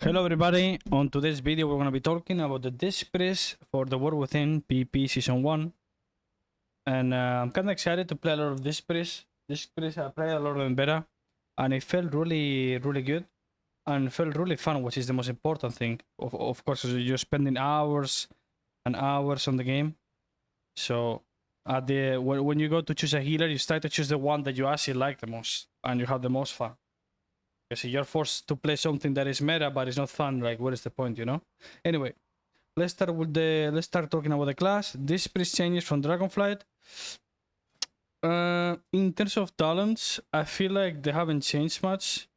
Hello everybody, on today's video we're going to be talking about the disc press for the War Within PP Season 1. And I'm kind of excited to play a lot of disc press. Disc press, I played a lot of them better. And it felt really good. And felt really fun, which is the most important thing. Of course, you're spending hours and hours on the game. So when you go to choose a healer, you start to choose the one that you actually like the most. And you have the most fun. Because you're forced to play something that is meta, but it's not fun. Like, what is the point, you know? Anyway, let's start talking about the class. This priest changes from Dragonflight. In terms of talents, I feel like they haven't changed much.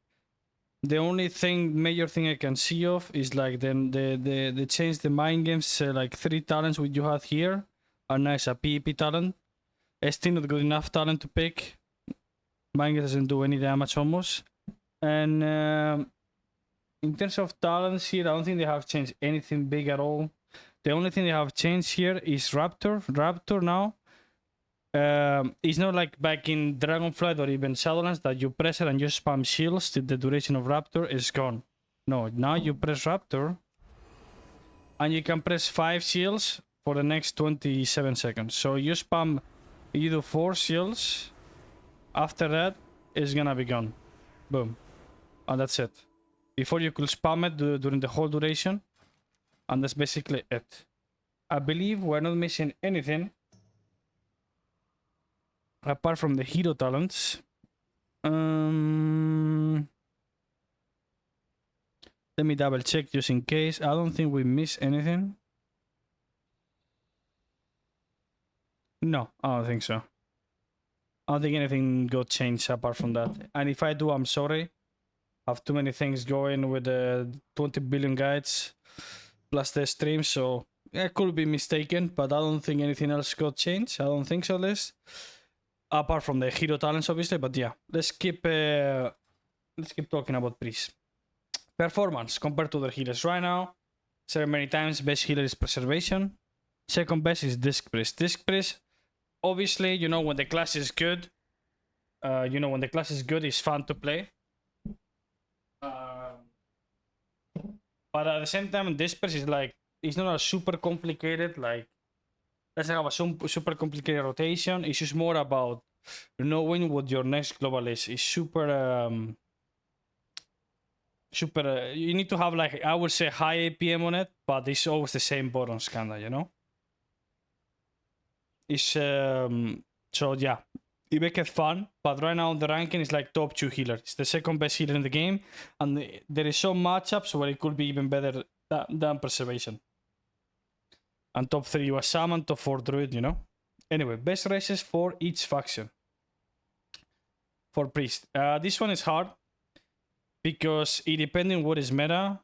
The only major thing I can see of is like they changed the mind games. Like 3 talents which you have here are nice. A PvP talent. It's still not good enough talent to pick. Mind games doesn't do any damage almost. And in terms of talents here, I don't think they have changed anything big at all. The only thing they have changed here is Raptor. Raptor now, it's not like back in Dragonflight or even Shadowlands that you press it and you spam shields till the duration of Raptor is gone. No, now you press Raptor and you can press 5 shields for the next 27 seconds. So you do 4 shields. After that, it's gonna be gone. Boom. And that's it. Before you could spam it during the whole duration. And that's basically it. I believe we're not missing anything. Apart from the hero talents. Let me double check just in case. I don't think we miss anything. No, I don't think so. I don't think anything got changed apart from that. And if I do, I'm sorry. I have too many things going with the 20 billion guides plus the stream, so I could be mistaken, but I don't think anything else got changed. I don't think so, at least. Apart from the hero talents, obviously, but yeah. Let's keep talking about Priest. Performance compared to the healers right now. Said many times, best healer is Preservation. Second best is Disc Priest. Disc Priest, obviously, you know, when the class is good, it's fun to play. But at the same time, this piece is like, it's not a super complicated, like, let's have a super complicated rotation. It's just more about knowing what your next global is. It's super, you need to have, like, I would say high APM on it, but it's always the same buttons, kinda, you know? It's, so yeah. You make it fun, but right now the ranking is like top 2 healer. It's the second best healer in the game, and there is some matchups where it could be even better than Preservation. And top 3 was Shaman, top 4 Druid, you know? Anyway, best races for each faction. For Priest. This one is hard, because it depending what is meta,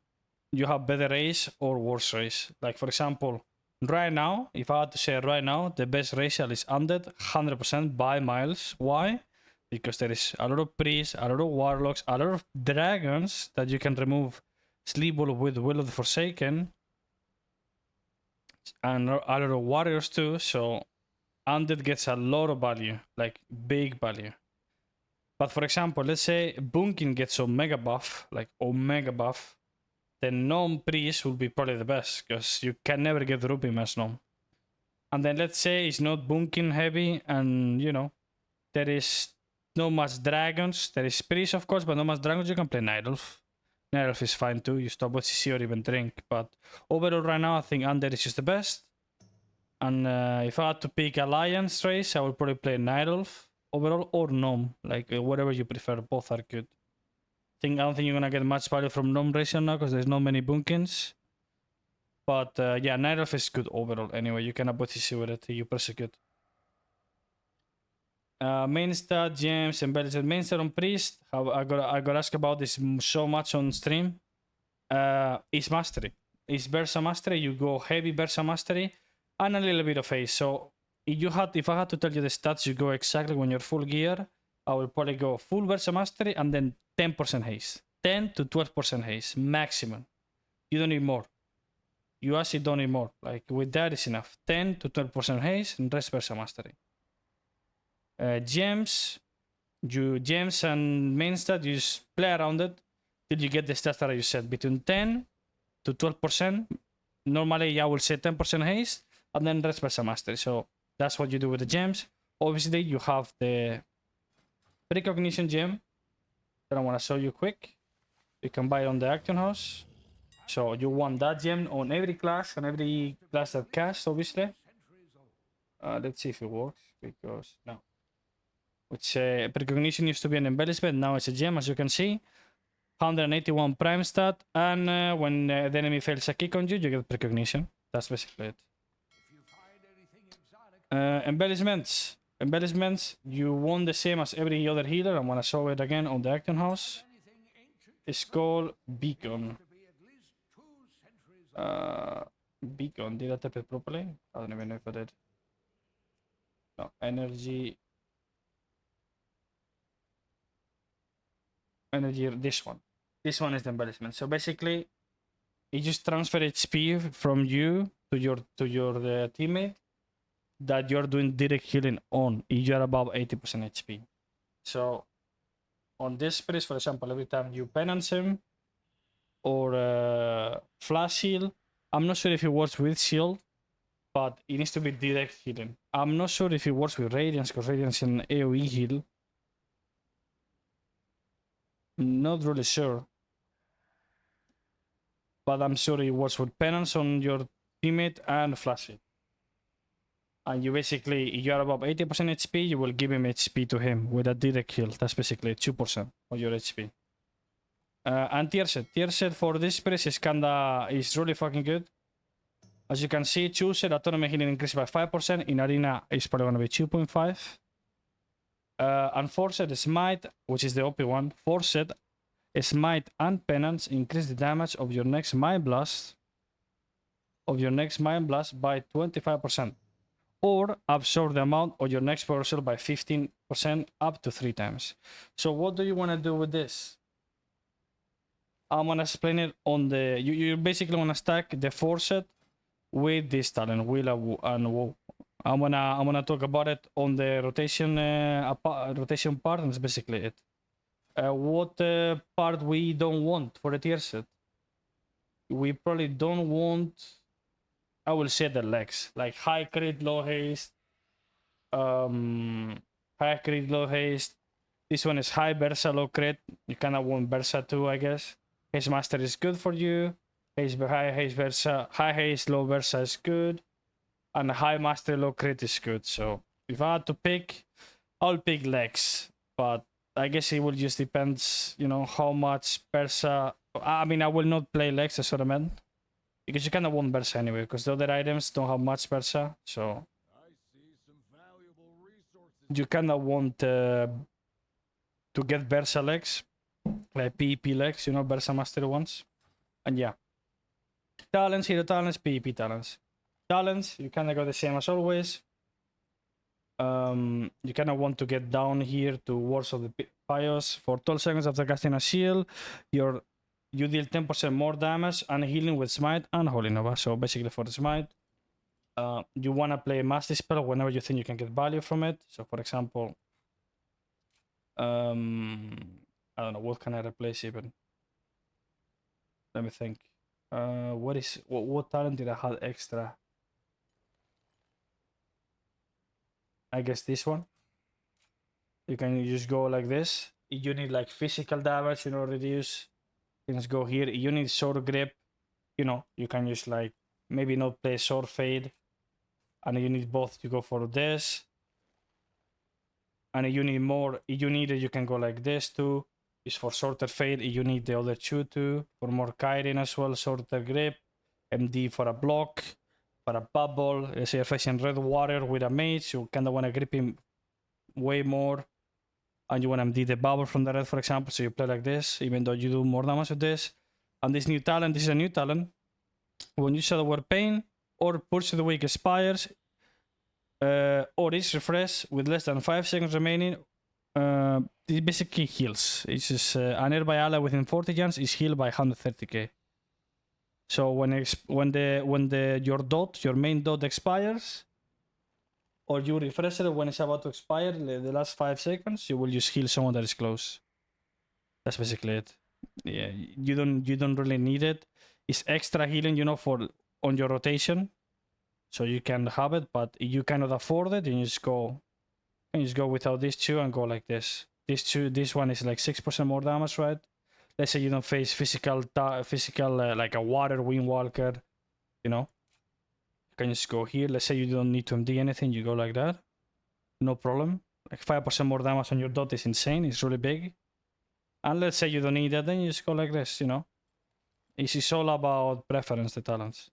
you have better race or worse race. Like, for example, right now, if I had to say right now, the best racial is Undead, 100% by miles. Why? Because there is a lot of priests, a lot of warlocks, a lot of dragons that you can remove Sleep Wolf with Will of the Forsaken, and a lot of warriors too. So Undead gets a lot of value, like big value. But for example, let's say Bunkin gets Omega buff, like Omega buff. The Gnome Priest will be probably the best, because you can never get Rupim as Gnome. And then let's say it's not Bunkin heavy, and you know, there is no much dragons. There is Priest, of course, but no much dragons. You can play Night Elf. Night Elf is fine too. You stop with CC or even Drink. But overall, right now, I think Undead is just the best. And if I had to pick Alliance race, I would probably play Night Elf overall, or Gnome. Like, whatever you prefer. Both are good. I don't think you're gonna get much value from Gnome race now, because there's not many Bunkins. But yeah, Night Elf is good overall. Anyway, you can avoid CC with it. You persecute. Main stat, gems, embelishments. Main stat on Priest. I got asked about this so much on stream. It's Mastery. It's Versa Mastery. You go heavy Versa Mastery and a little bit of haste. So if I had to tell you the stats, you go exactly when you're full gear. I will probably go full Versa Mastery and then 10% haste. 10 to 12% haste maximum. You don't need more. You actually don't need more. Like, with that is enough. 10 to 12% haste and rest Versa Mastery. Gems and main stat, you just play around it. till you get the stats that you set between 10 to 12%. Normally, I will say 10% haste and then rest Bersa Mastery. So that's what you do with the gems. Obviously, you have the Precognition gem that I want to show you quick. You can buy it on the Action House. So you want that gem on every class and every class that casts, obviously. Let's see if it works, because no. Which Precognition used to be an embellishment, now it's a gem, as you can see. 181 prime stat, and when the enemy fails a kick on you, you get Precognition. That's basically it. Embellishments. Embellishments, you want the same as every other healer. I'm gonna show it again on the Action House. It's called Beacon. Beacon, did I type it properly? I don't even know if I did. No, energy, this one. This one is the embellishment. So basically, it just transfer HP from you to your teammate that you're doing direct healing on if you're above 80% HP. So on this priest, for example, every time you penance him or flash heal, I'm not sure if it works with shield, but it needs to be direct healing. I'm not sure if it works with Radiance, because Radiance is an AoE heal. Not really sure. But I'm sure it works with penance on your teammate and flash heal. And you basically, if you are above 80% HP, you will give him HP to him with a direct heal. That's basically 2% of your HP. And tier set for this priest is really fucking good. As you can see, choose it, autonomy healing increased by 5%. In arena, it's probably gonna be 2.5. And forced smite, which is the OP one. Forced smite and penance increase the damage of your next mind blast by 25. Or absorb the amount of your next power cell by 15% up to 3 times. So what do you want to do with this? I'm gonna explain it on the. You basically want to stack the force with this talent, Will and Woe. I'm gonna talk about it on the rotation rotation part, and that's basically it. What part we don't want for the tier set? We probably don't want. I will say the legs, like high crit, low haste. High crit, low haste. This one is high Versa, low crit. You kind of want Versa too, I guess. Haste Master is good for you. High haste Versa, high haste, low Versa is good. And high Master, low crit is good. So if I had to pick, I'll pick legs. But I guess it will just depends, you know, how much Versa. I mean, I will not play legs, that's what I meant. Because you kind of want Versa anyway, because the other items don't have much Versa. So you kind of want to get Versa legs, like PvP legs, you know, Versa Master ones. And yeah. Talents, hero talents, PvP talents. Talents, you kind of go the same as always. You kind of want to get down here to Wars of the Pious. For 12 seconds after casting a shield, you deal 10% more damage and healing with Smite and Holy Nova. So basically for the Smite, you want to play Mass Dispel whenever you think you can get value from it. So for example, I don't know, what can I replace even? Let me think. What talent did I have extra? I guess this one. You can just go like this. You need like physical damage, you know, reduce. You can just go here. You need sword grip. You know, you can just like maybe not play sword fade. And you need both to go for this. And you need more. If you need it, you can go like this too. It's for shorter fade. You need the other two too. For more Kyrin as well, shorter grip. MD for a block. For a bubble. Let's say you're facing red water with a mage. You kind of want to grip him way more. And you want to MD the bubble from the red, for example. So you play like this, even though you do more damage with this. And this new talent, this is a new talent. When you Shadow Word Pain or Push to the Weak expires, or is refreshed with less than 5 seconds remaining, it basically heals. It's just a nearby ally within 40 jumps is healed by 130k. So when your main dot expires, or you refresh it when it's about to expire, the last 5 seconds, you will just heal someone that is close. That's basically it. Yeah, you don't really need it. It's extra healing, you know, for on your rotation, so you can have it. But you cannot afford it, and you just go without these two and go like this. This one is like 6% more damage, right? Let's say you don't face physical like a water windwalker, you know. You can just go here. Let's say you don't need to MD anything, you go like that, no problem. Like 5% more damage on your dot is insane. It's really big. And let's say you don't need that, then you just go like this, you know. It's all about preference, the talents.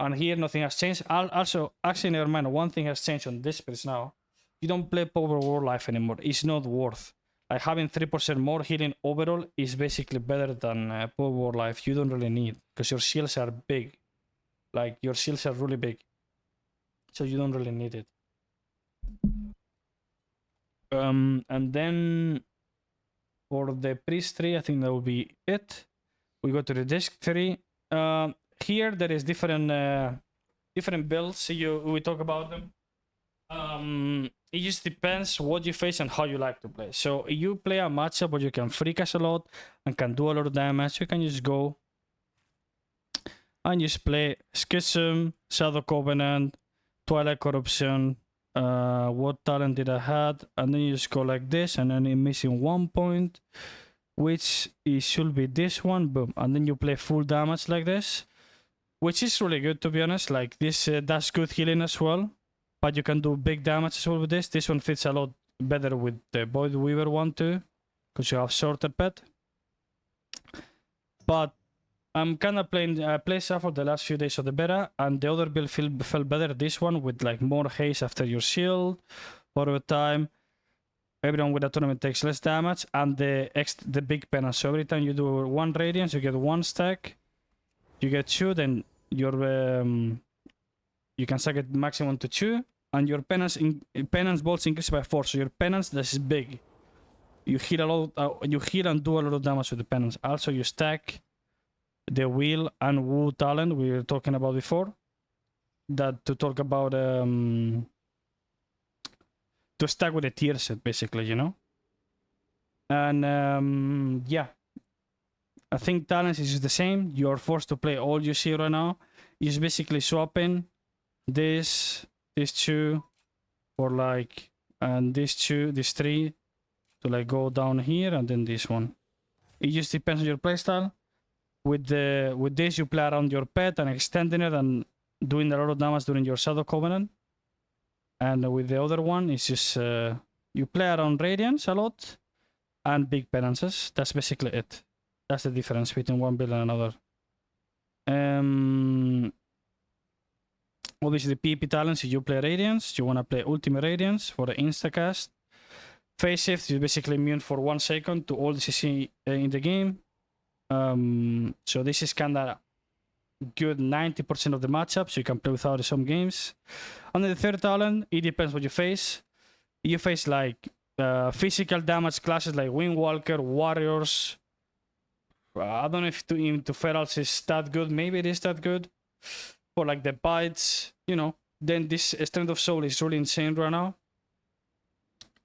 And here nothing has changed. Also, actually, never mind. One thing has changed on this page now. You don't play Power War Life anymore. It's not worth. Like having 3% more healing overall is basically better than Power War Life. You don't really need because your shields are big. Like your shields are really big, so you don't really need it. And then for the priest tree, I think that will be it. We go to the disc tree. Here there is different builds. We talk about them. It just depends what you face and how you like to play. So you play a matchup where you can free cast a lot and can do a lot of damage. You can just go and just play Schism, Shadow Covenant, Twilight Corruption. What talent did I had? And then you just go like this, and then you're missing 1 point, which should be this one. Boom, and then you play full damage like this, which is really good, to be honest. Like this, that's good healing as well, but you can do big damage as well with this. This one fits a lot better with the Void Weaver one too, because you have shorter pet. But I'm kind of playing play for the last few days of the beta, and the other build felt better. This one with like more haste after your shield, over time. Everyone with a tournament takes less damage, and the big penance. So every time you do 1 radiance, you get 1 stack. You get 2, then your you can stack it maximum to 2, and your penance bolts increase by 4. So your penance, this is big. You heal a lot. You heal and do a lot of damage with the penance. Also, you stack the wheel and woo talent we were talking about before. That to talk about to stack with the tier set, basically, you know. And yeah, I think talents is the same. You're forced to play all you see right now. You're basically swapping these 2 for like, and these 3 to like go down here, and then this one. It just depends on your playstyle. With this, you play around your pet and extending it and doing a lot of damage during your Shadow Covenant. And with the other one, it's just you play around Radiance a lot and big penances. That's basically it. That's the difference between one build and another. Obviously, the PvP talents, if you play Radiance, you want to play Ultimate Radiance for the instacast. Phase Shift is basically immune for 1 second to all the CC in the game. So this is kind of good 90% of the matchups. You can play without in some games. And then the third talent, it depends what you face. You face like physical damage classes like Windwalker, Warriors. I don't know if into Ferals is that good. Maybe it is that good. For like the bites, you know. Then this Strength of Soul is really insane right now.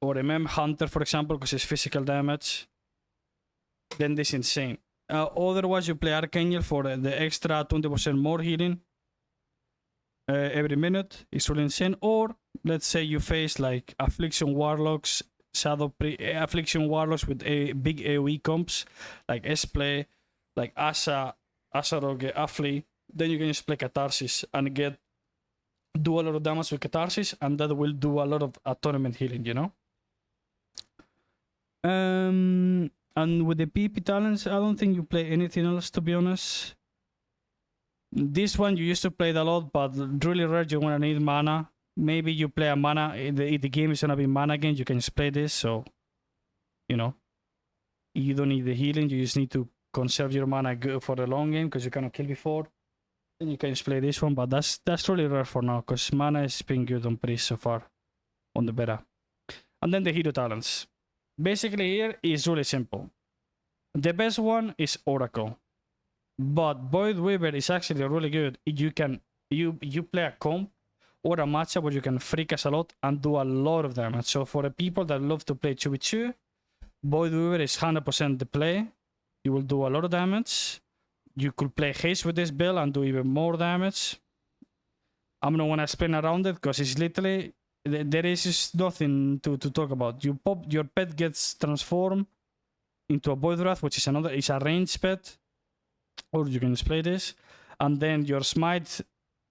Or MM Hunter, for example, because it's physical damage. Then this is insane. Otherwise, you play Archangel for the extra 20% more healing every minute. It's really insane. Or let's say you face like Affliction Warlocks, Affliction Warlocks with a big AoE comps like Esplay, like Asa, Asarog, Affli. Then you can just play Catharsis and do a lot of damage with Catharsis, and that will do a lot of tournament healing, you know. And with the PP talents, I don't think you play anything else, to be honest. This one you used to play it a lot, but really rare you want to need mana. Maybe you play a mana, if the game is going to be mana again, you can just play this, so, you know. You don't need the healing, you just need to conserve your mana for the long game, because you cannot kill before. Then you can just play this one, but that's really rare for now, because mana has been good on Priest so far, on the beta. And then the hero talents. Basically here is really simple. The best one is Oracle. But Void Weaver is actually really good. You play a comp or a matchup where you can free cast a lot and do a lot of damage. So for the people that love to play 2v2, Void Weaver is 100% the play. You will do a lot of damage. You could play haste with this build and do even more damage. I'm not gonna explain around it because it's literally there is just nothing to talk about. You pop, your pet gets transformed into a Void Wrath, which is a ranged pet, or you can display this, and then your smite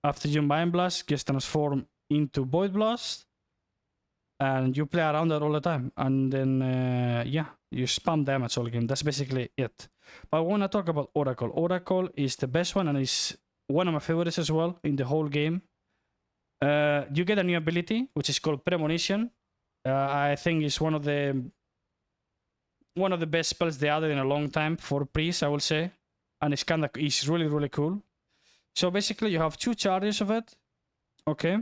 after you Mind Blast gets transformed into Void Blast, and you play around that all the time, and then yeah, you spam damage all game. That's basically it. But I want to talk about Oracle. Oracle is the best one, and is one of my favorites as well in the whole game. You get a new ability which is called Premonition. I think it's one of the best spells they added in a long time for priest, I will say, and it's really cool. So basically, you have 2 charges of it, okay,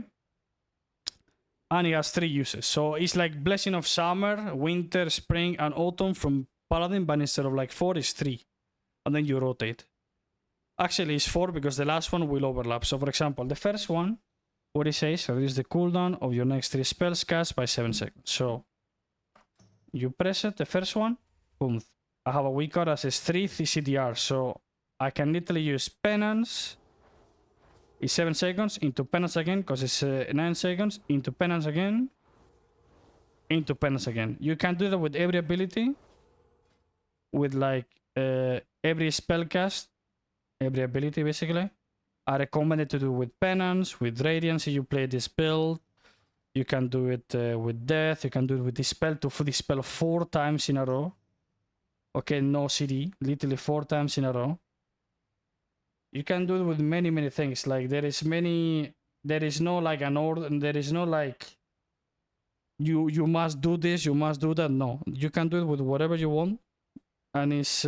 and it has 3 uses. So it's like Blessing of Summer, Winter, Spring, and Autumn from Paladin, but instead of like 4, it's 3, and then you rotate. Actually, it's 4 because the last one will overlap. So for example, the first one, what it says, reduce the cooldown of your next 3 spells cast by 7 seconds. So you press it, the first one, boom. I have a weak card that says 3 CDR, so I can literally use Penance. It's 7 seconds into Penance again because it's 9 seconds into Penance again, into Penance again. You can do that with every ability, with like every spell cast, every ability basically. I recommend it to do with Penance, with Radiance if you play this build. You can do it with Death. You can do it with Dispel to Dispel 4 times in a row. Okay, no CD, literally 4 times in a row. You can do it with many things. Like there is no like an order, there is no like you must do this, you must do that. No, you can do it with whatever you want. And it's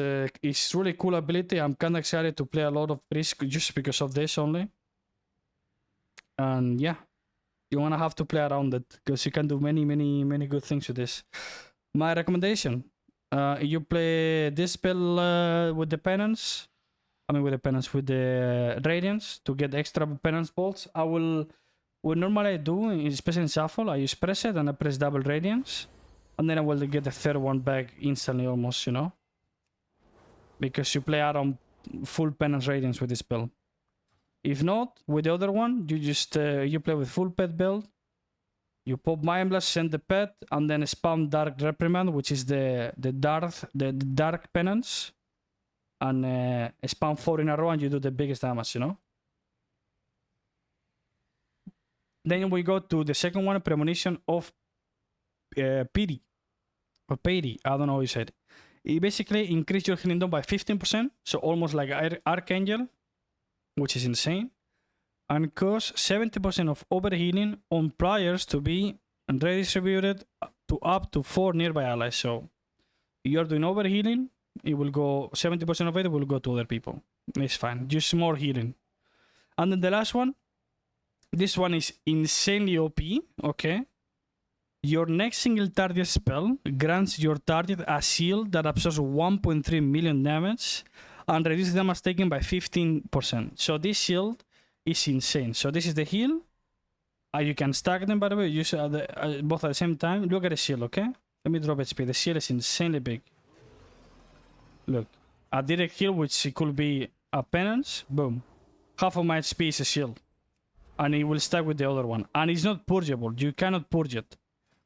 really cool ability. I'm kind of excited to play a lot of Priest just because of this only. And yeah, you wanna have to play around it because you can do many good things with this. My recommendation: you play this spell with the Penance. With the Radiance to get extra Penance bolts. What normally I do, especially in Shuffle, I use press it and I press double Radiance, and then I will get the third one back instantly almost, you know. Because you play out on full Penance Radiance with this spell. If not, with the other one, you just you play with full pet build. You pop Mind Blast, send the pet, and then spam Dark Reprimand, which is the dark penance, and spam 4 in a row, and you do the biggest damage, you know. Then we go to the second one, Premonition of Pity. Or Pity, I don't know how you said it. It basically increases your healing done by 15%, so almost like Archangel, which is insane, and cause 70% of overhealing on players to be redistributed to up to 4 nearby allies. So you're doing overhealing, it will go 70% of it will go to other people. It's fine, just more healing. And then the last one, this one is insanely OP, okay? Your next single target spell grants your target a shield that absorbs 1.3 million damage and reduces damage taken by 15%. So this shield is insane. So this is the heal. You can stack them, by the way, use both at the same time. Look at the shield, okay? Let me drop HP. The shield is insanely big. Look, a direct heal, which could be a penance. Boom. Half of my HP is a shield. And it will stack with the other one. And it's not purgeable. You cannot purge it.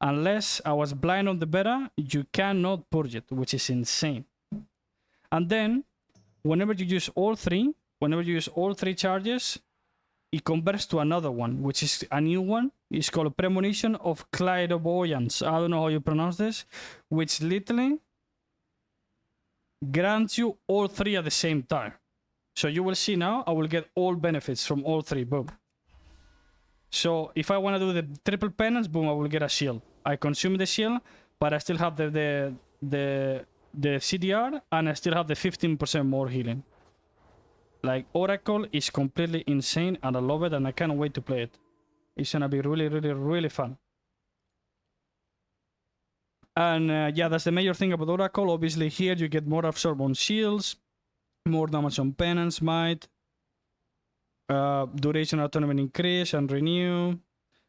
Unless I was blind on the beta, you cannot purge it, which is insane. And then, whenever you use all three charges, it converts to another one, which is a new one. It's called Premonition of Clairvoyance. I don't know how you pronounce this, which literally grants you all 3 at the same time. So you will see now, I will get all benefits from all 3. Boom. So if I want to do the triple penance, boom, I will get a shield. I consume the shield, but I still have the CDR, and I still have the 15% more healing. Like, Oracle is completely insane, and I love it, and I can't wait to play it. It's gonna be really fun. And yeah, that's the major thing about Oracle. Obviously, here you get more absorb on shields, more damage on penance, might, duration of tournament increase and renew.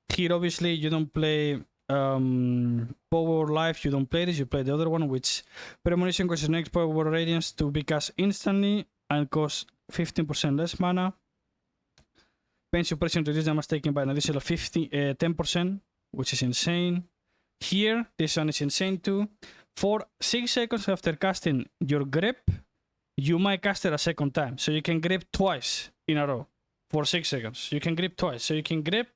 Here, obviously, you don't play Power Life, you don't play this, you play the other one, which Premonition causes next Power Radiance to be cast instantly and costs 15% less mana. Pain Suppression reduces damage taken by an additional 10%, which is insane. Here, this one is insane too. For 6 seconds after casting your grip, you might cast it a second time. So you can grip twice in a row for 6 seconds. You can grip twice. So you can grip,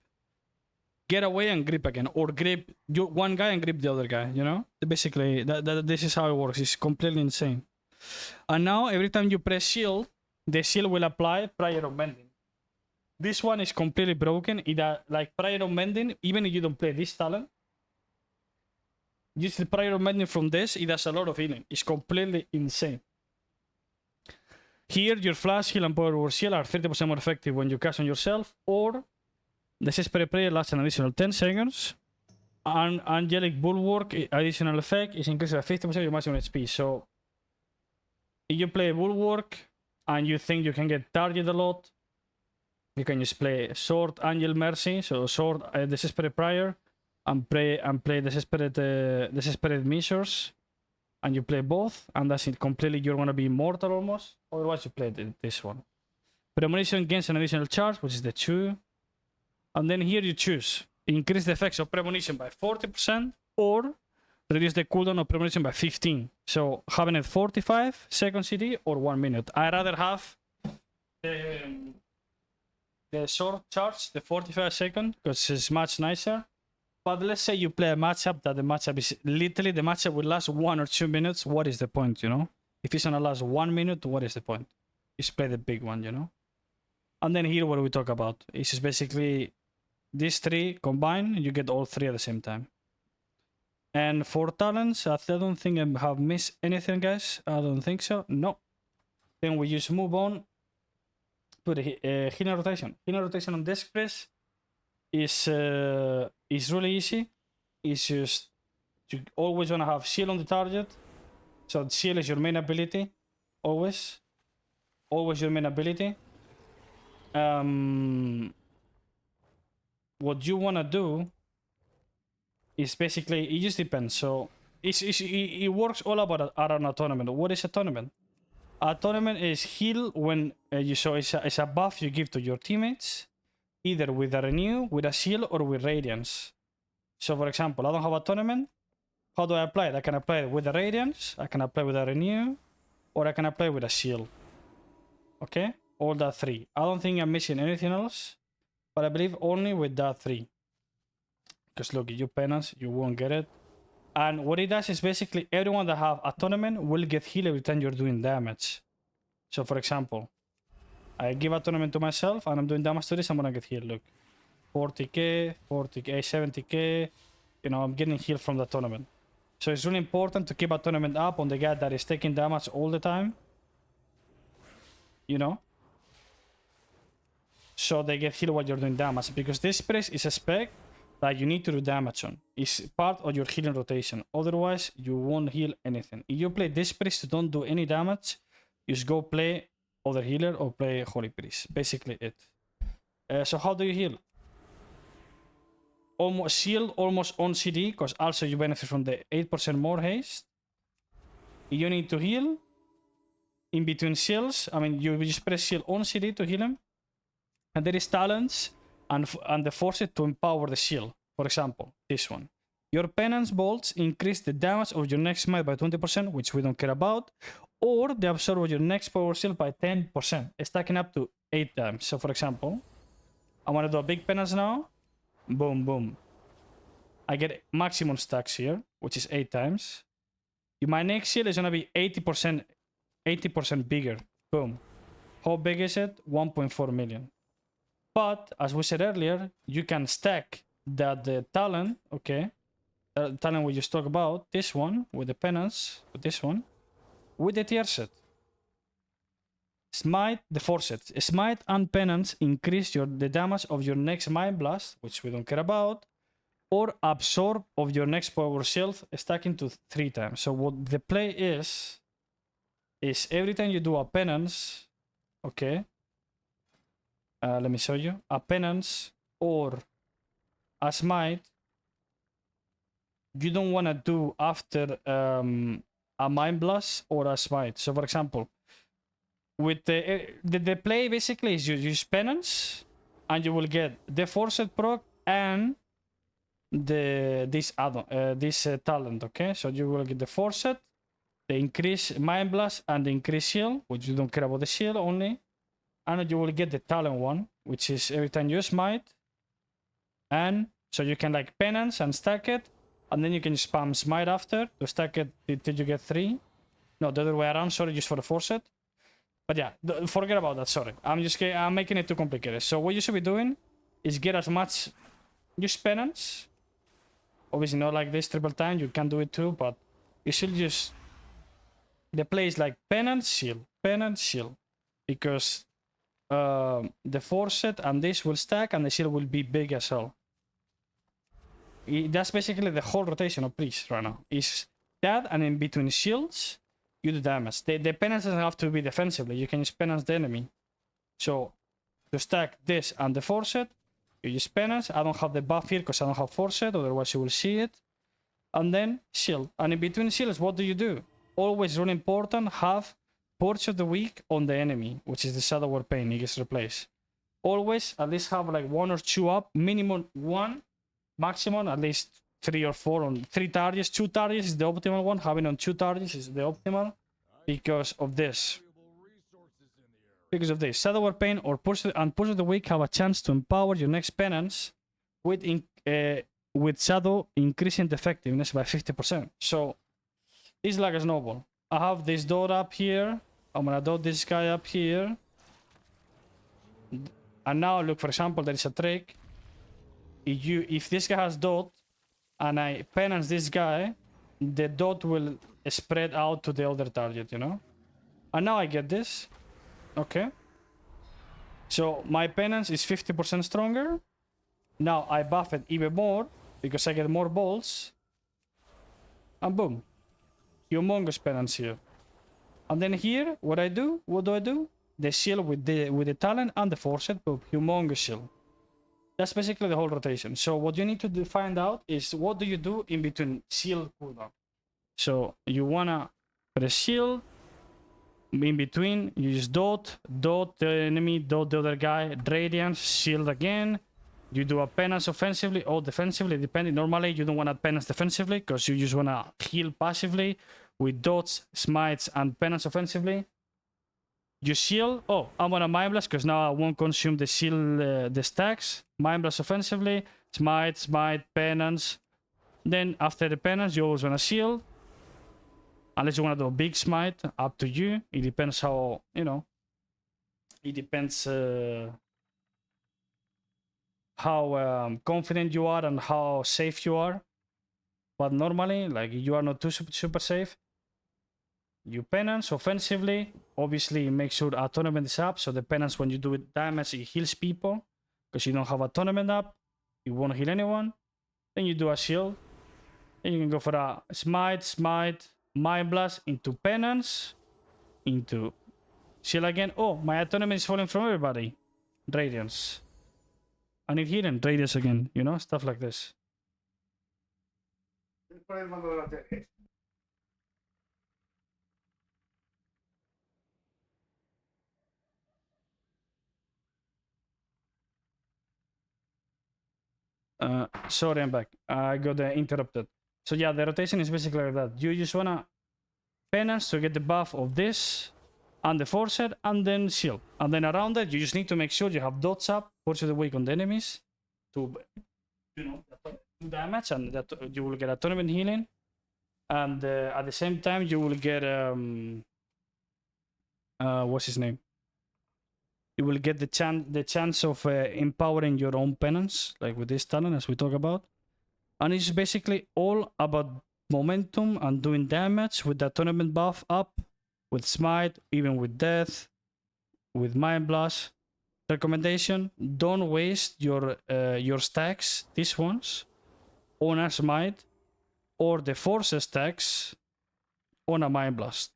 get away and grip again, or grip one guy and grip the other guy, you know? Basically, this is how it works. It's completely insane. And now, every time you press shield, the shield will apply prior of mending. This one is completely broken. It like prior of mending, even if you don't play this talent, use the prior of mending from this, it does a lot of healing. It's completely insane. Here, your flash, heal, and power word shield are 30% more effective when you cast on yourself, or Desperate Prayer lasts an additional 10 seconds. And Angelic Bulwark, additional effect, is increased by 50% of your maximum HP. So, if you play Bulwark and you think you can get targeted a lot, you can just play Sword Angel Mercy, so Sword Desperate Prayer, and play Desperate Measures, and you play both, and that's it completely. You're gonna be immortal almost. Otherwise, you play this one. Premonition gains an additional charge, which is the 2. And then here you choose increase the effects of Premonition by 40% or reduce the cooldown of Premonition by 15. So having it 45 seconds CD or 1 minute. I'd rather have the short charge, the 45 second, because it's much nicer. But let's say you play a matchup that the matchup is literally the matchup will last 1 or 2 minutes. What is the point, you know? If it's gonna last 1 minute, what is the point? Just play the big one, you know? And then here what we talk about is just basically these 3 combined, you get all 3 at the same time. And for talents, I don't think I have missed anything, guys. I don't think so. No. Then we just move on to the healing rotation. Healing rotation on Desk Press is really easy. It's just you always want to have shield on the target. So shield is your main ability. Always your main ability. What you want to do is basically, it just depends. So it works all about around a tournament. What is a tournament? A tournament is heal when you show it's a buff you give to your teammates, either with a renew, with a shield, or with radiance. So for example, I don't have a tournament. How do I apply it? I can apply it with a radiance, I can apply with a renew, or I can apply with a shield. Okay, all that 3. I don't think I'm missing anything else, but I believe only with that 3. Because look, you penance, you won't get it. And what it does is basically everyone that have a tournament will get healed every time you're doing damage. So for example, I give a tournament to myself and I'm doing damage to this, I'm gonna get healed. Look, 40k, 40k, 70k. You know, I'm getting healed from the tournament. So it's really important to keep a tournament up on the guy that is taking damage all the time. You know? So they get healed while you're doing damage. Because this press is a spec that you need to do damage on. It's part of your healing rotation. Otherwise, you won't heal anything. If you play this priest to don't do any damage, you just go play other healer or play Holy Priest. Basically it. So how do you heal? Almost shield, almost on CD, because also you benefit from the 8% more haste. You need to heal. In between shields, I mean, you just press shield on CD to heal him. And there is talents and the force to empower the shield. For example, this one. Your penance bolts increase the damage of your next smite by 20%, which we don't care about. Or they absorb your next power shield by 10%, stacking up to 8 times. So for example, I want to do a big penance now. Boom, boom. I get maximum stacks here, which is 8 times. My next shield is going to be 80% bigger. Boom. How big is it? 1.4 million. But as we said earlier, you can stack the talent, okay? The talent we just talked about, this one with the penance, with this one, with the tier set. Smite, the force. Smite and penance increase the damage of your next mind blast, which we don't care about, or absorb of your next power shield, stacking to 3 times. So what the play is every time you do a penance, okay? Let me show you. A penance or a smite, you don't want to do after a Mind Blast or a Smite. So for example, with the play basically is you use Penance, and you will get the Forced proc and this add-on, this talent. Okay, so you will get the Forced, the increase Mind Blast, and the increase shield, which you don't care about the shield only, and you will get the talent one, which is every time you smite, and so you can like Penance and stack it, and then you can spam smite after to stack it till you get 3. No, the other way around. Sorry, just for the Forced. But yeah, forget about that. Sorry, I'm making it too complicated. So what you should be doing is get as much use Penance. Obviously not like this triple time. You can do it too, but you should just the play is like Penance shield, because the Forced and this will stack, and the shield will be big as hell. That's basically the whole rotation of Priest right now. Is that, and in between shields, you do damage. The penance doesn't have to be defensively. You can just penance the enemy. So to stack this and the Forced, you use penance. I don't have the buff here because I don't have Forced, otherwise you will see it. And then shield. And in between shields, what do? Always really important, have Purge of the Weak on the enemy, which is the Shadow War Pain. It gets replaced. Always at least have like 1 or 2 up, minimum 1, maximum at least 3 or 4 on 3 targets. 2 targets is the optimal one. Having on 2 targets is the optimal because of this. Because of this, Shadow War Pain or Purge of the Weak have a chance to empower your next penance with Shadow increasing the effectiveness by 50%. So it's like a snowball. I have this dot up here. I'm gonna dot this guy up here. And now look, for example, there is a trick. If this guy has dot and I penance this guy, the dot will spread out to the other target, you know? And now I get this. Okay. So my penance is 50% stronger. Now I buff it even more because I get more balls. And boom. Humongous penance here. And then here, what do I do? The shield with the talent and the Forced, boom. Humongous shield. That's basically the whole rotation. So what you need to find out is what do you do in between shield cooldown. So you wanna press shield. In between, you use dot the enemy, dot the other guy, radiance, shield again. You do a penance offensively or defensively, depending. Normally, you don't want to penance defensively because you just want to heal passively with dots, smites, and penance offensively. You shield. Oh, I'm gonna Mind Blast because now I won't consume the shield, the stacks. Mind Blast offensively, smite, penance. Then after the penance, you always wanna shield. Unless you wanna do a big smite, up to you. It depends how, you know. It depends how confident you are and how safe you are. But normally, like, you are not too super safe. You penance offensively. Obviously, make sure a tournament is up. So the penance, when you do it damage, it heals people. Because you don't have a tournament up. You won't heal anyone. Then you do a shield. Then you can go for a smite, Mind Blast into penance. Into shield again. Oh, my tournament is falling from everybody. Radiance. I need healing. Radiance again. You know, stuff like this. Sorry, I'm back. I got interrupted. So yeah, the rotation is basically like that. You just wanna penance to get the buff of this and the Forced and then shield. And then around that, you just need to make sure you have dots up, Purge of the Weak on the enemies to, you know, do damage, and that you will get a tournament healing. And at the same time, you will get what's his name? You will get the chance of empowering your own penance, like with this talent, as we talk about. And it's basically all about momentum and doing damage with that tournament buff up, with smite, even with death, with Mind Blast. Recommendation: don't waste your stacks, these ones, on a smite, or the Force stacks on a Mind Blast.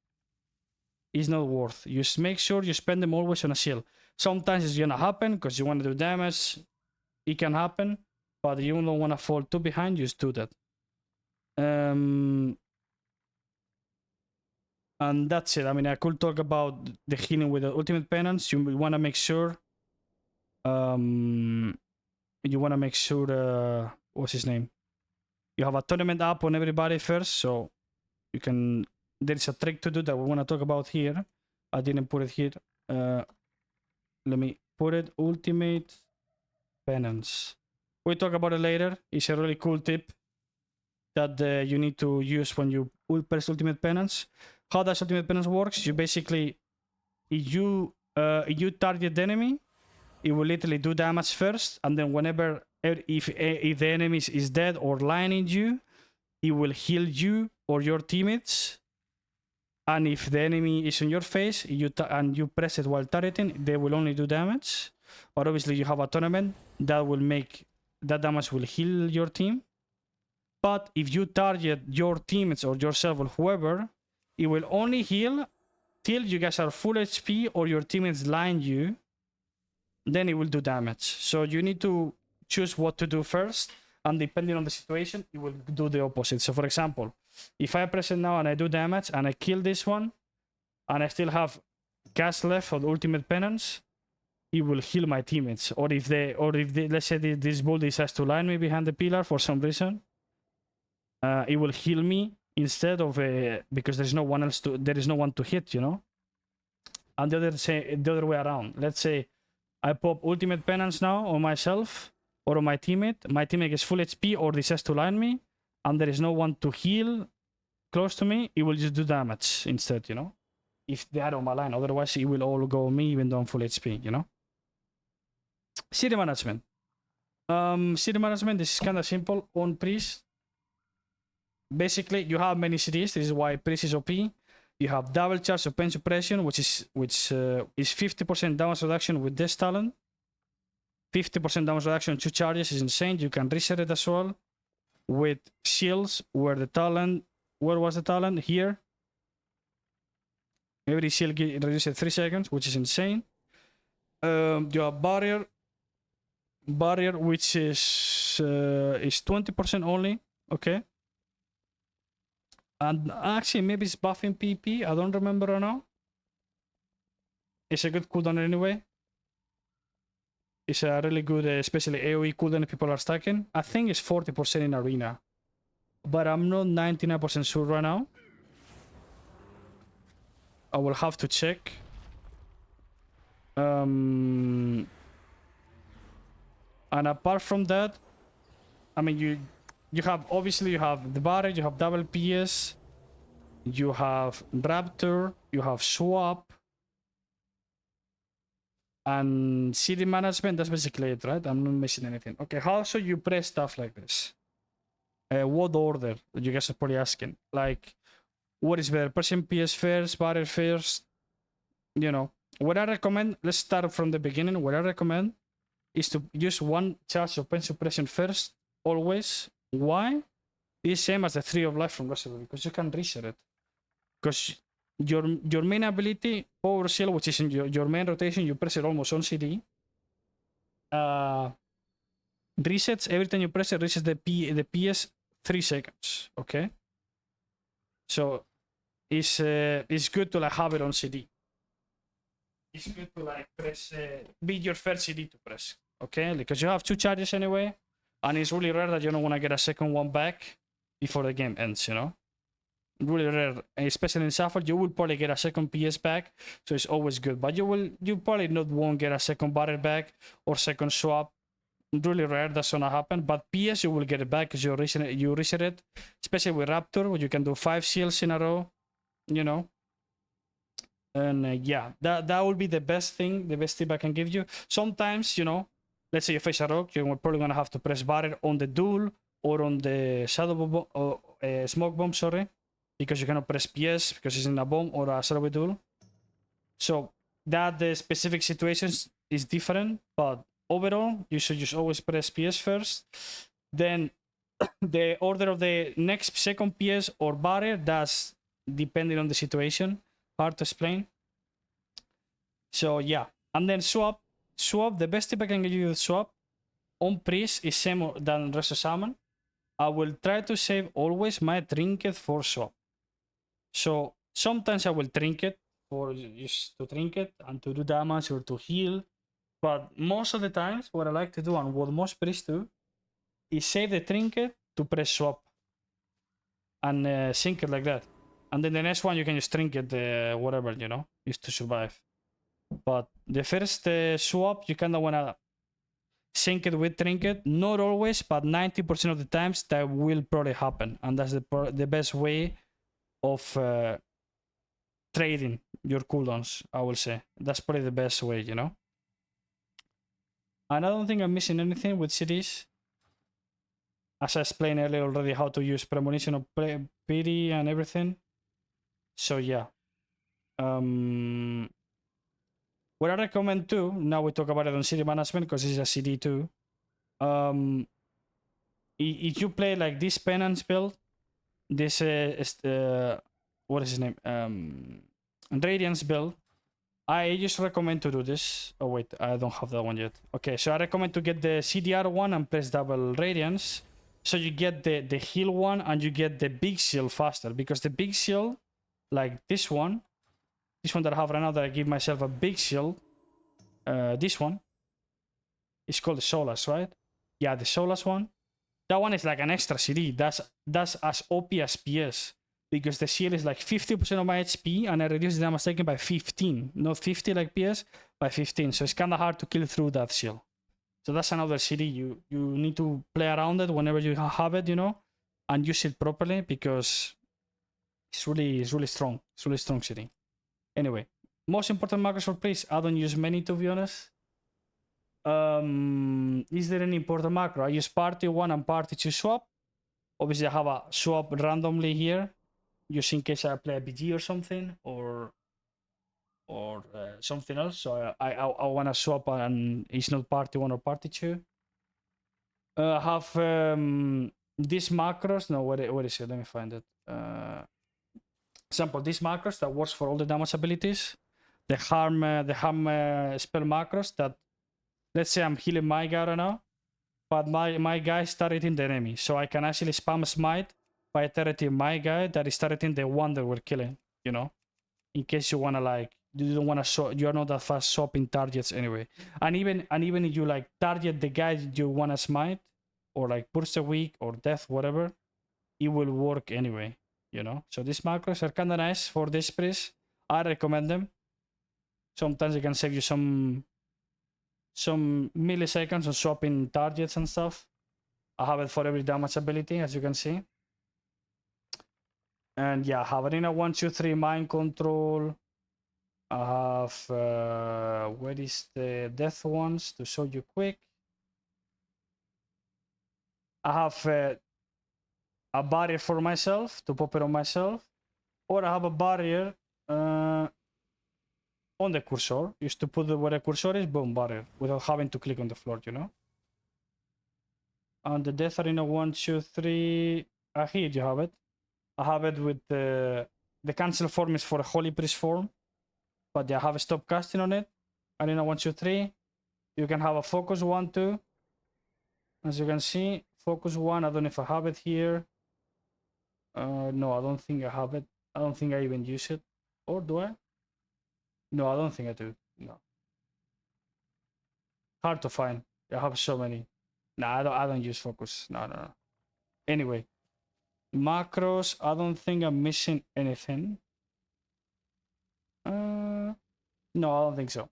It's not worth. You just make sure you spend them always on a shield. Sometimes it's gonna happen because you want to do damage. It can happen, but you don't want to fall too behind. Just do that. And that's it. I mean, I could talk about the healing with the ultimate penance. You want to make sure. You want to make sure. What's his name? You have a tournament up on everybody first, so you can. There's a trick to do that we want to talk about here. I didn't put it here. Let me put it. Ultimate penance. We'll talk about it later. It's a really cool tip that you need to use when you press ultimate penance. How does ultimate penance works? You basically, you target the enemy, it will literally do damage first, and then whenever if the enemy is dead or lining you, it will heal you or your teammates. And if the enemy is in your face, and you press it while targeting, they will only do damage. But obviously, you have a tournament that will make that damage will heal your team. But if you target your teammates or yourself or whoever, it will only heal till you guys are full HP or your teammates line you. Then it will do damage. So you need to choose what to do first, and depending on the situation, it will do the opposite. So for example, if I press it now and I do damage and I kill this one, and I still have gas left for the ultimate penance, it will heal my teammates. Or if they let's say this bull decides to line me behind the pillar for some reason, it will heal me instead of because there is no one to hit, you know. And the other way around. Let's say I pop ultimate penance now on myself or on my teammate. My teammate gets full HP or decides to line me, and there is no one to heal close to me. It will just do damage instead, you know. If they are on my line, otherwise it will all go on me even though I'm full HP, you know. City management. City management is kind of simple on priest. Basically, you have many cities. This is why priest is OP. You have double charge of pain suppression, which is 50% damage reduction with this talent. 50% damage reduction, 2 charges is insane. You can reset it as well with shields. Where was the talent? Here. Every shield reduces 3 seconds, which is insane. You have barrier, which is 20% only. Okay. And actually, maybe it's buffing PP. I don't remember right now. It's a good cooldown anyway. It's a really good, especially AoE cooldown if people are stacking. I think it's 40% in arena, but I'm not 99% sure right now. I will have to check. And apart from that, I mean, you have the barrier, you have double PS, you have Raptor, you have Swap, and city management. That's basically it, right? I'm not missing anything. Okay, how should you press stuff like this? What order? You guys are probably asking. Like, what is better? Pressing PS first, barrier first? You know, what I recommend, let's start from the beginning. What I recommend is to use 1 charge of pain suppression first, always. Why? It's same as the 3 of life from Reservoir, because you can reset it. Because your main ability, Power Seal, which is in your main rotation, you press it almost on CD. Resets every time you press it, resets the PS 3 seconds. Okay. So it's good to like have it on CD. It's good to like press be your first CD to press. Okay, because you have 2 charges anyway, and it's really rare that you don't want to get a second one back before the game ends, you know. Really rare, especially in Shuffle, you will probably get a second PS back, so it's always good. But you probably won't get a second barrel back or second swap. Really rare that's gonna happen. But PS you will get it back because you reset it, especially with Raptor, where you can do 5 shields in a row, you know. And yeah, that will be the best thing, the best tip I can give you. Sometimes, you know, let's say you face a rogue, you're probably gonna have to press barrier on the duel or on the shadow bomb or smoke bomb, sorry, because you cannot press PS because it's in a bomb or a shadow duel. So that the specific situations is different, but overall you should just always press PS first. Then the order of the next second PS or barrier, that's depending on the situation. Hard to explain. So yeah, and then swap. The best tip I can give you with swap on priest is same than rest of summon. I will try to save always my trinket for swap. So sometimes I will trinket for just to trinket and to do damage or to heal. But most of the times, what I like to do and what most priests do is save the trinket to press swap and sync it like that. And then the next one you can just trinket whatever, you know, just to survive. But the first swap, you kind of want to sync it with trinket. Not always, but 90% of the times that will probably happen. And that's the best way of trading your cooldowns, I will say. That's probably the best way, you know. And I don't think I'm missing anything with CDs. As I explained earlier already, how to use premonition of pity and everything. So yeah. What I recommend too, now we talk about it on CD management because it's a CD too. If you play like this penance build, this what is his name? Radiance build, I just recommend to do this. Oh wait, I don't have that one yet. Okay, so I recommend to get the CDR one and press double Radiance. So you get the heal one and you get the big shield faster, because the big shield, like this one that I have right now, that I give myself a big shield, this one is called the Solas, right? Yeah, the Solas one. That one is like an extra CD. That's as OP as PS, because the shield is like 50% of my HP and I reduce the damage taken by 15. Not 50 like PS, by 15. So it's kind of hard to kill through that shield. So that's another CD. You need to play around it whenever you have it, you know, and use it properly, because it's really strong. It's really strong CD. Anyway, most important macros for please. I don't use many, to be honest. Is there any important macro? I use party 1 and party 2 swap. Obviously, I have a swap randomly here, just in case I play a BG or something, or something else. So I want to swap and it's not party 1 or party 2. I have these macros. No, what is it? Let me find it. Example, these macros that works for all the damage abilities. The harm spell macros that, let's say I'm healing my guy right now, but my guy is targeting the enemy. So I can actually spam smite by targeting my guy that is targeting the one that we're killing, you know? In case you wanna, like, you don't wanna you're not that fast swapping targets anyway. And even if you like target the guy you wanna smite, or like burst a weak or death, whatever, it will work anyway, you know? So these macros are kinda nice for this priest. I recommend them. Sometimes it can save you some milliseconds on swapping targets and stuff. I have it for every damage ability, as you can see. And yeah, I have Arena 1, 2, 3 mind control. I have where is the death ones to show you quick. I have a barrier for myself to pop it on myself, or I have a barrier on the cursor, just to put where the cursor is, boom, barrier, without having to click on the floor, you know. And the death arena 1, 2, 3. Here you have it. I have it with the cancel form is for a holy priest form, but I have a stop casting on it. Arena 1, 2, 3. You can have a focus 1, 2. As you can see, focus 1. I don't know if I have it here. No, I don't think I have it. I don't think I even use it. Or do I? No, I don't think I do. No. Hard to find. I have so many. Nah, I don't use focus. No. Anyway, macros. I don't think I'm missing anything. No, I don't think so.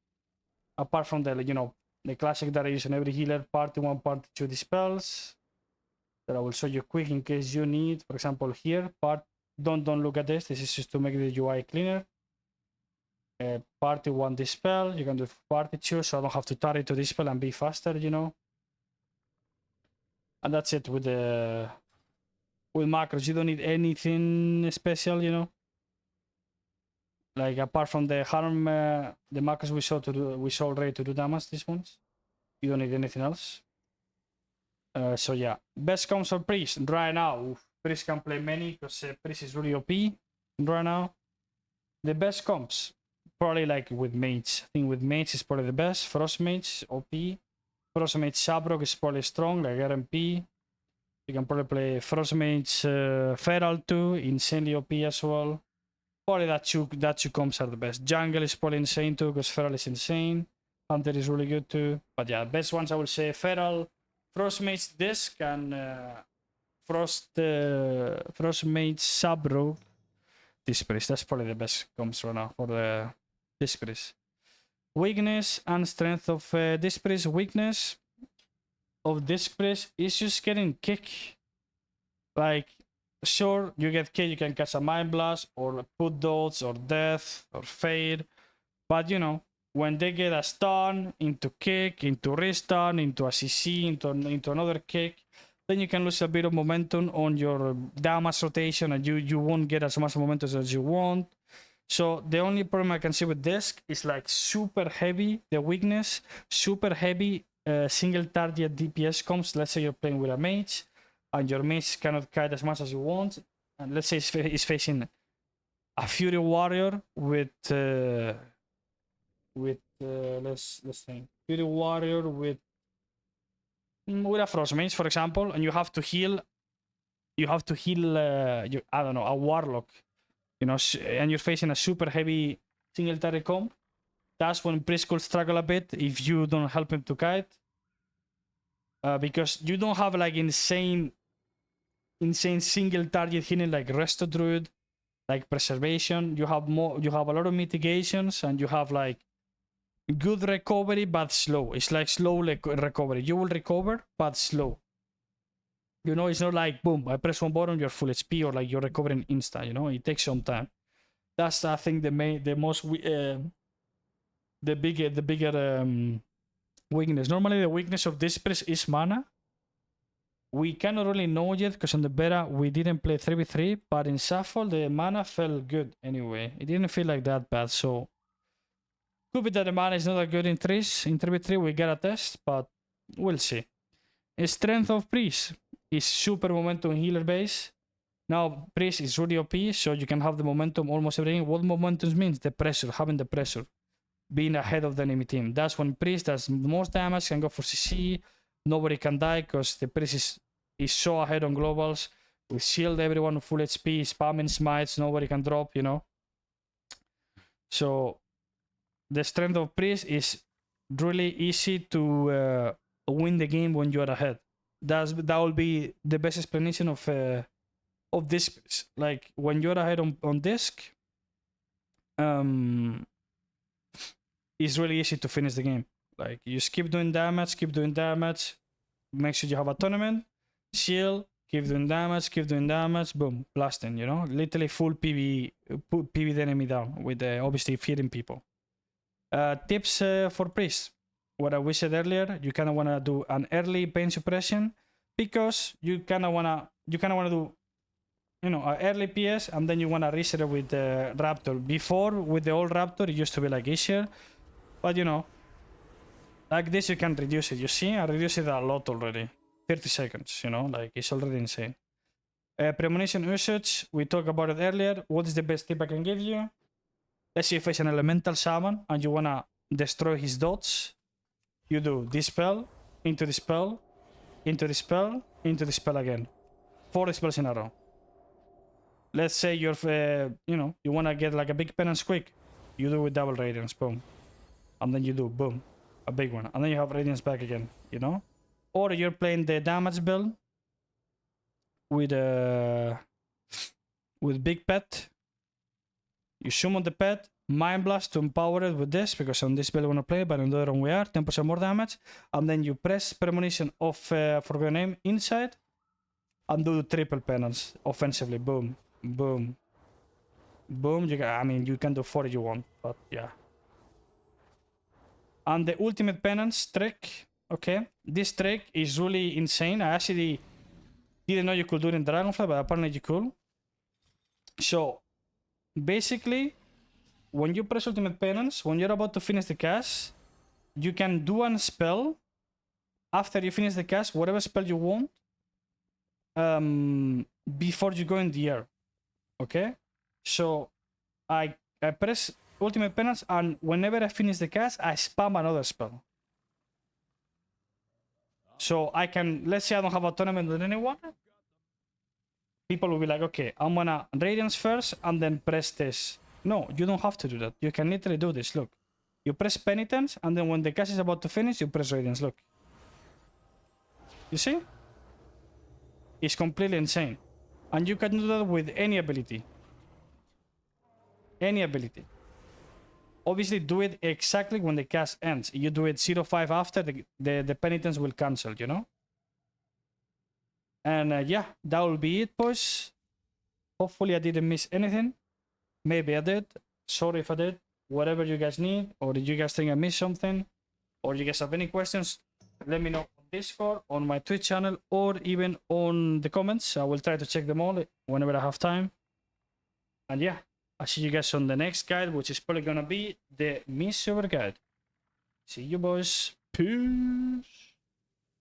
Apart from the, you know, the classic that I use on every healer, party 1, party 2 dispels. That I will show you quick in case you need. For example, here, don't look at this. This is just to make the UI cleaner. Party 1 dispel. You can do party 2, so I don't have to target to dispel and be faster, you know. And that's it with macros. You don't need anything special, you know. Like apart from the harm, the macros we saw already to do damage. These ones, you don't need anything else. So yeah, best comps for priest right now. Priest can play many because priest is really OP right now. The best comps probably like with mages. I think with mages is probably the best. Frost mage OP. Frost mage Shabrok is probably strong, like RMP. You can probably play Frostmage Feral too, insanely OP as well. Probably that two comps are the best. Jungle is probably insane too, because Feral is insane. Hunter is really good too. But yeah, best ones I would say Feral, Frostmage Disc, and Frostmage Sabro Disc Priest. That's probably the best comps right now for the Disc Priest. Weakness and strength of Disc Priest. Weakness of Disc Priest is just getting kick. Like, sure, you get kick, you can catch a Mind Blast, or put dots, or death, or fade. But you know, when they get a stun, into kick, into restun, into a CC, into another kick, then you can lose a bit of momentum on your damage rotation, and you won't get as much momentum as you want. So the only problem I can see with Disc is like super heavy, the weakness, super heavy single target DPS comps. Let's say you're playing with a mage, and your mage cannot kite as much as you want. And let's say it's facing a Fury Warrior with let's think, Fury Warrior with a Frost Mage, for example, and you have to heal. You have to heal. I don't know, a Warlock. You know, and you're facing a super heavy single target comp. That's when Priest could struggle a bit if you don't help him to kite, because you don't have like insane single target healing like Resto Druid, like Preservation. You have a lot of mitigations, and you have like good recovery but slow. It's like slow recovery. You will recover but slow. You know, it's not like boom, I press one button, you're full HP, or like you're recovering instant. You know, it takes some time. That's, I think, the bigger weakness. Normally the weakness of this press is mana. We cannot really know yet because on the beta we didn't play 3v3, but in Shuffle the mana felt good anyway. It didn't feel like that bad, so could be that the mana is not that good in 3s. In 3v3 we gotta test, but we'll see. Strength of Priest is super momentum healer base. Now Priest is really OP, so you can have the momentum almost everything. What momentum means? The pressure, having the pressure, being ahead of the enemy team. That's when Priest does the most damage, can go for CC. Nobody can die because the Priest is so ahead on globals. We shield everyone full HP, spamming smites, nobody can drop, you know. So the strength of Priest is really easy to win the game when you are ahead. That will be the best explanation of this. Like when you're ahead on disc, it's really easy to finish the game. Like you just keep doing damage, make sure you have a tournament, shield, keep doing damage, boom, blasting, you know, literally full PV the enemy down with obviously feeding people. Tips for Priest. What we said earlier, you kind of want to do an early pain suppression because you kind of want to do, you know, an early PS, and then you want to reset it with the Raptor. Before, with the old Raptor, it used to be like easier, but you know, like this you can reduce it. You see, I reduced it a lot already. 30 seconds, you know, like it's already insane. Premonition usage, we talked about it earlier. What is the best tip I can give you? Let's say if it's an elemental summon and you want to destroy his dots, you do dispel, into dispel, into dispel, into dispel again. 4 spells in a row. Let's say you're, you know, you want to get like a big penance quick. You do with double radiance, boom. And then you do, boom, a big one. And then you have radiance back again, you know? Or you're playing the damage build with big pet. You summon the pet, Mind Blast to empower it with this, because on this build we want to play, but on the other one we are, 10% more damage. And then you press Premonition of Forgotten Name inside and do triple penance offensively. Boom, boom, boom. You can do 4 if you want, but yeah. And the ultimate penance trick, okay? This trick is really insane. I actually didn't know you could do it in Dragonfly, but apparently you could. So basically, when you press ultimate penance, when you're about to finish the cast, you can do one spell after you finish the cast, whatever spell you want, before you go in the air. Okay? So I press ultimate penance, and whenever I finish the cast, I spam another spell. So I can, let's say I don't have a tournament with anyone. People will be like, okay, I'm gonna Radiance first and then press this. No, you don't have to do that. You can literally do this. Look, you press Penitence, and then when the cast is about to finish, you press Radiance. Look. You see? It's completely insane. And you can do that with any ability. Any ability. Obviously, do it exactly when the cast ends. You do it 0-5 after, the Penitence will cancel, you know? And yeah, that will be it, boys. Hopefully I didn't miss anything. Maybe I did. Sorry if I did. Whatever you guys need, or did you guys think I missed something, or you guys have any questions, let me know on Discord, on my Twitch channel, or even on the comments. I will try to check them all whenever I have time. And yeah, I'll see you guys on the next guide, which is probably gonna be the Miss Server guide. See you, boys. Peace.